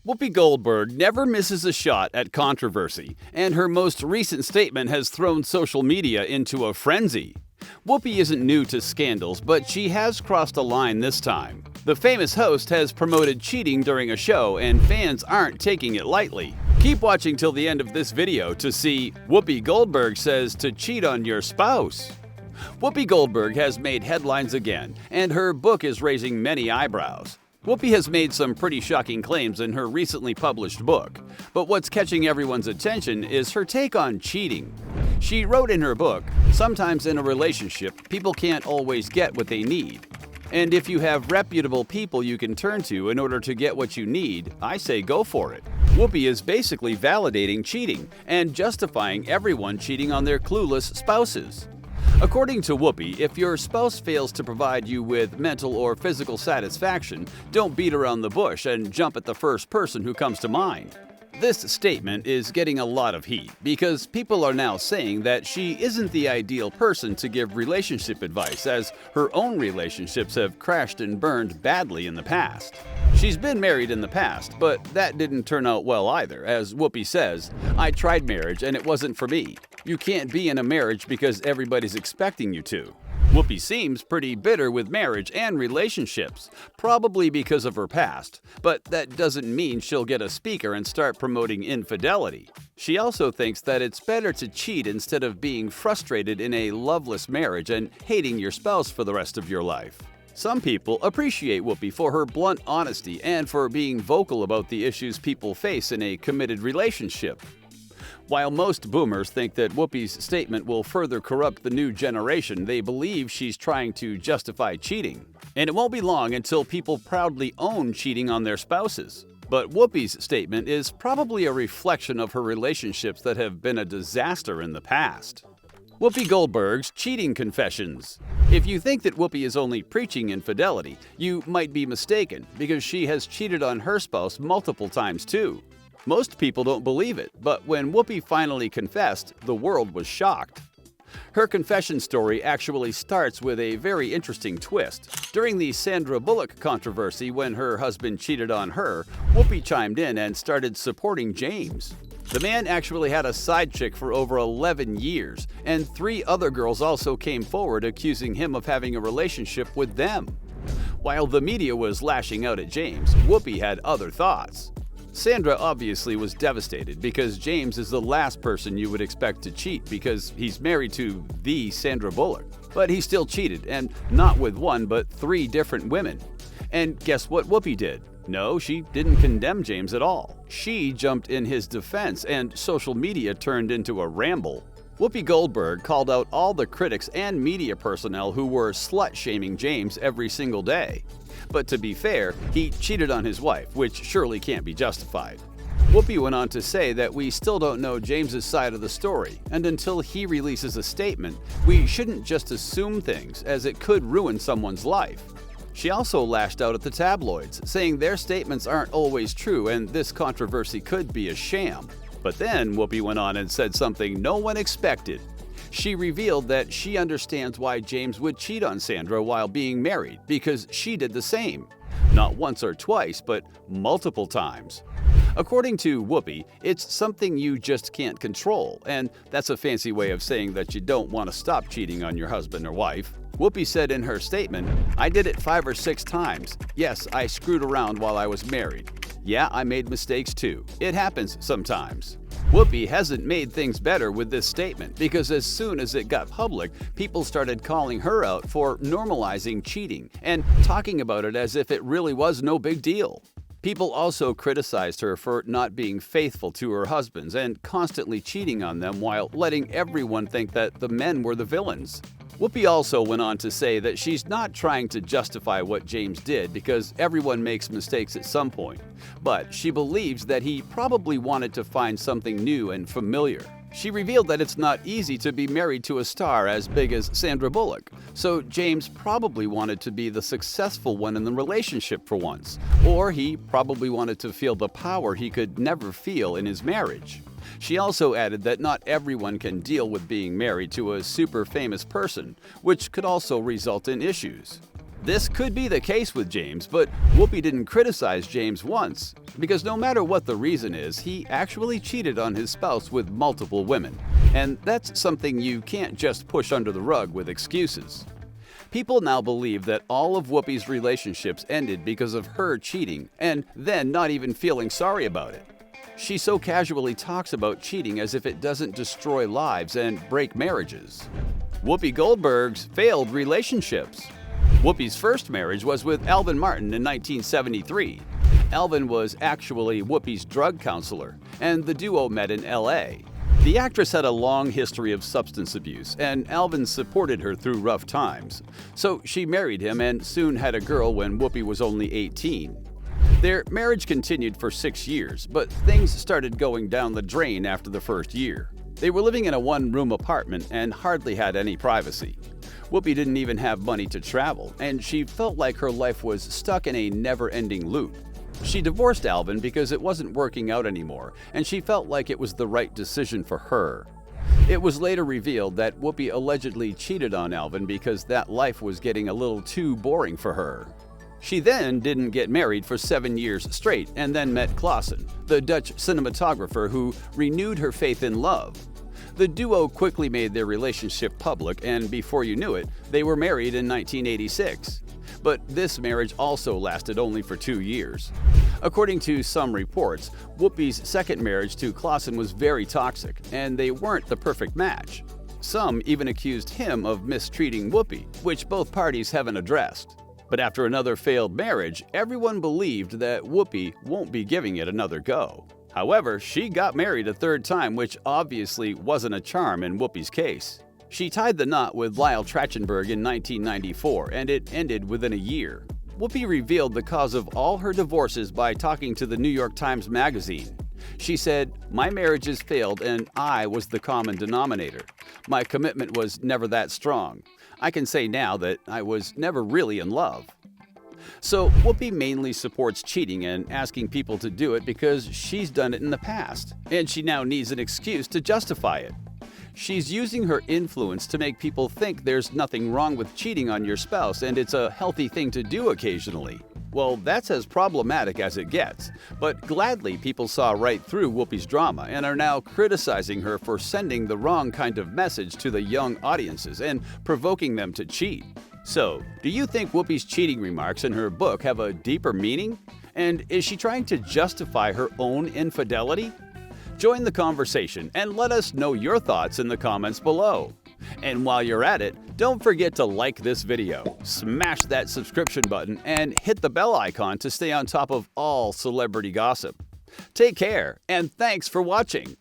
Whoopi Goldberg never misses a shot at controversy, and her most recent statement has thrown social media into a frenzy. Whoopi isn't new to scandals, but she has crossed a line this time. The famous host has promoted cheating during a show, and fans aren't taking it lightly. Keep watching till the end of this video to see Whoopi Goldberg says to cheat on your spouse. Whoopi Goldberg has made headlines again, and her book is raising many eyebrows. Whoopi has made some pretty shocking claims in her recently published book, but what's catching everyone's attention is her take on cheating. She wrote in her book, "Sometimes in a relationship, people can't always get what they need. And if you have reputable people you can turn to in order to get what you need, I say go for it." Whoopi is basically validating cheating and justifying everyone cheating on their clueless spouses. According to Whoopi, if your spouse fails to provide you with mental or physical satisfaction, don't beat around the bush and jump at the first person who comes to mind. This statement is getting a lot of heat because people are now saying that she isn't the ideal person to give relationship advice, as her own relationships have crashed and burned badly in the past. She's been married in the past, but that didn't turn out well either. As Whoopi says, "I tried marriage and it wasn't for me. You can't be in a marriage because everybody's expecting you to." Whoopi seems pretty bitter with marriage and relationships, probably because of her past, but that doesn't mean she'll get a speaker and start promoting infidelity. She also thinks that it's better to cheat instead of being frustrated in a loveless marriage and hating your spouse for the rest of your life. Some people appreciate Whoopi for her blunt honesty and for being vocal about the issues people face in a committed relationship. While most boomers think that Whoopi's statement will further corrupt the new generation, they believe she's trying to justify cheating. And it won't be long until people proudly own cheating on their spouses. But Whoopi's statement is probably a reflection of her relationships that have been a disaster in the past. Whoopi Goldberg's cheating confessions. If you think that Whoopi is only preaching infidelity, you might be mistaken, because she has cheated on her spouse multiple times too. Most people don't believe it, but when Whoopi finally confessed, the world was shocked. Her confession story actually starts with a very interesting twist. During the Sandra Bullock controversy, when her husband cheated on her, Whoopi chimed in and started supporting James. The man actually had a side chick for over 11 years, and 3 other girls also came forward accusing him of having a relationship with them. While the media was lashing out at James, Whoopi had other thoughts. Sandra obviously was devastated because James is the last person you would expect to cheat because he's married to the Sandra Bullock. But he still cheated, and not with 1 but 3 different women. And guess what Whoopi did? No, she didn't condemn James at all. She jumped in his defense, and social media turned into a ramble. Whoopi Goldberg called out all the critics and media personnel who were slut-shaming James every single day. But to be fair, he cheated on his wife, which surely can't be justified. Whoopi went on to say that we still don't know James's side of the story, and until he releases a statement, we shouldn't just assume things, as it could ruin someone's life. She also lashed out at the tabloids, saying their statements aren't always true and this controversy could be a sham. But then Whoopi went on and said something no one expected. She revealed that she understands why James would cheat on Sandra while being married, because she did the same. Not once or twice, but multiple times. According to Whoopi, it's something you just can't control, and that's a fancy way of saying that you don't want to stop cheating on your husband or wife. Whoopi said in her statement, "I did it 5 or 6 times. Yes, I screwed around while I was married. Yeah, I made mistakes too. It happens sometimes." Whoopi hasn't made things better with this statement, because as soon as it got public, people started calling her out for normalizing cheating and talking about it as if it really was no big deal. People also criticized her for not being faithful to her husbands and constantly cheating on them while letting everyone think that the men were the villains. Whoopi also went on to say that she's not trying to justify what James did because everyone makes mistakes at some point, but she believes that he probably wanted to find something new and familiar. She revealed that it's not easy to be married to a star as big as Sandra Bullock, so James probably wanted to be the successful one in the relationship for once, or he probably wanted to feel the power he could never feel in his marriage. She also added that not everyone can deal with being married to a super famous person, which could also result in issues. This could be the case with James, but Whoopi didn't criticize James once, because no matter what the reason is, he actually cheated on his spouse with multiple women. And that's something you can't just push under the rug with excuses. People now believe that all of Whoopi's relationships ended because of her cheating, and then not even feeling sorry about it. She so casually talks about cheating as if it doesn't destroy lives and break marriages. Whoopi Goldberg's failed relationships. Whoopi's first marriage was with Alvin Martin in 1973. Alvin was actually Whoopi's drug counselor, and the duo met in LA. The actress had a long history of substance abuse, and Alvin supported her through rough times. So she married him and soon had a girl when Whoopi was only 18. Their marriage continued for 6 years, but things started going down the drain after the first year. They were living in a one-room apartment and hardly had any privacy. Whoopi didn't even have money to travel, and she felt like her life was stuck in a never-ending loop. She divorced Alvin because it wasn't working out anymore, and she felt like it was the right decision for her. It was later revealed that Whoopi allegedly cheated on Alvin because that life was getting a little too boring for her. She then didn't get married for 7 years straight and then met Clausen, the Dutch cinematographer who renewed her faith in love. The duo quickly made their relationship public, and before you knew it, they were married in 1986. But this marriage also lasted only for 2 years. According to some reports, Whoopi's second marriage to Clausen was very toxic, and they weren't the perfect match. Some even accused him of mistreating Whoopi, which both parties haven't addressed. But after another failed marriage, everyone believed that Whoopi won't be giving it another go. However, she got married a third time, which obviously wasn't a charm in Whoopi's case. She tied the knot with Lyle Trachtenberg in 1994, and it ended within a year. Whoopi revealed the cause of all her divorces by talking to the New York Times Magazine. She said, "My marriages failed and I was the common denominator. My commitment was never that strong. I can say now that I was never really in love." So Whoopi mainly supports cheating and asking people to do it because she's done it in the past, and she now needs an excuse to justify it. She's using her influence to make people think there's nothing wrong with cheating on your spouse and it's a healthy thing to do occasionally. Well, that's as problematic as it gets, but gladly people saw right through Whoopi's drama and are now criticizing her for sending the wrong kind of message to the young audiences and provoking them to cheat. So, do you think Whoopi's cheating remarks in her book have a deeper meaning? And is she trying to justify her own infidelity? Join the conversation and let us know your thoughts in the comments below. And while you're at it, don't forget to like this video, smash that subscription button, and hit the bell icon to stay on top of all celebrity gossip. Take care, and thanks for watching.